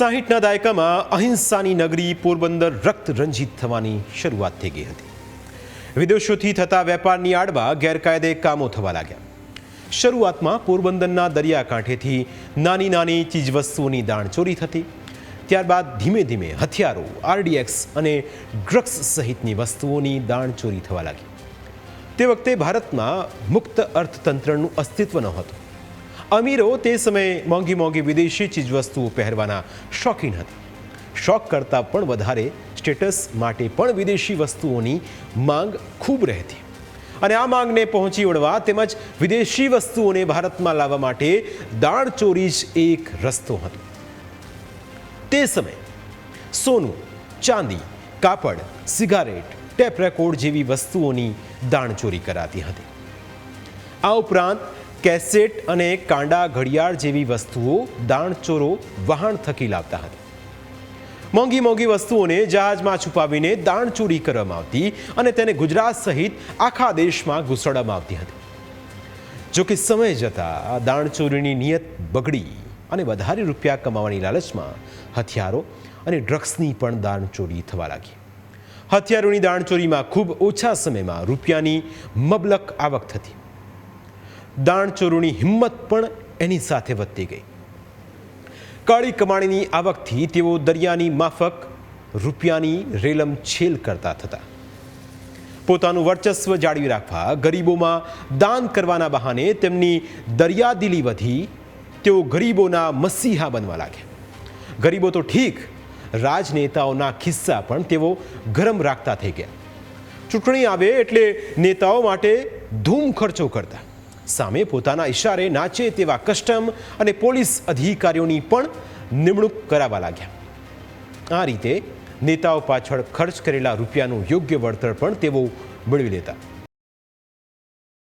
60ના દાયકામાં અહિંસાની નગરી પોરબંદર રક્ત રંજિત થવાની શરૂઆત થઈ ગઈ હતી. વિદેશોથી થતા વેપારની આડવા ગેરકાયદે કામો થવા લાગ્યા. શરૂઆતમાં પોરબંદરના દરિયાકાંઠેથી નાની નાની ચીજવસ્તુઓની દાણચોરી થતી. ત્યારબાદ ધીમે ધીમે હથિયારો, આરડીએક્સ અને ડ્રગ્સ સહિતની વસ્તુઓની દાણચોરી થવા લાગી. તે વખતે ભારતમાં મુક્ત અર્થતંત્રનું અસ્તિત્વ નહોતું. અમીરો તે સમયે મોંઘી મોંઘી વિદેશી ચીજવસ્તુઓ પહેરવાના શોખીન હતા. શોખ કરતાં પણ વધારે સ્ટેટસ માટે પણ વિદેશી વસ્તુઓની માંગ ખૂબ રહેતી અને આ માંગને પહોંચી વળવા તેમજ વિદેશી વસ્તુઓને ભારતમાં લાવવા માટે દાણચોરી જ એક રસ્તો હતો. તે સમયે સોનું, ચાંદી, કાપડ, સિગારેટ, ટેપ રેકોર્ડ જેવી વસ્તુઓની દાણચોરી કરાતી હતી. આ ઉપરાંત કેસેટ અને કાંડા ઘડિયાળ જેવી વસ્તુઓ દાણચોરો વહાણ થકી લાવતા હતા. મોંઘી મોંઘી વસ્તુઓને જહાજમાં છુપાવીને દાણચોરી કરવામાં આવતી અને તેને ગુજરાત સહિત આખા દેશમાં ઘૂસડવામાં આવતી હતી. જોકે સમય જતાં આ દાણચોરીની નિયત બગડી અને વધારે રૂપિયા કમાવાની લાલચમાં હથિયારો અને ડ્રગ્સની પણ દાણચોરી થવા લાગી. હથિયારોની દાણચોરીમાં ખૂબ ઓછા સમયમાં રૂપિયાની મબલક આવક થતી. દાણચોરોની હિંમત પણ એની સાથે વધતી ગઈ. કાળી કમાણીની આવકથી તેઓ દરિયાની માફક રૂપિયાની રેલમછેલ કરતા થતા. પોતાનું વર્ચસ્વ જાળવી રાખવા ગરીબોમાં દાન કરવાના બહાને તેમની દરિયાદિલી વધી. તેઓ ગરીબોના મસીહા બનવા લાગ્યા. ગરીબો તો ઠીક, રાજનેતાઓના ખિસ્સા પણ તેઓ ગરમ રાખતા થઈ ગયા. ચૂંટણી આવે એટલે નેતાઓ માટે ધૂમ ખર્ચો કરતા. સામે પોતાના ઇશારે નાચે તેવા કસ્ટમ અને પોલીસ અધિકારીઓની પણ નિમણૂક કરાવવા લાગ્યા. આ રીતે નેતાઓ પાછળ ખર્ચ કરેલા રૂપિયાનું યોગ્ય વળતર પણ તેઓ મેળવી લેતા.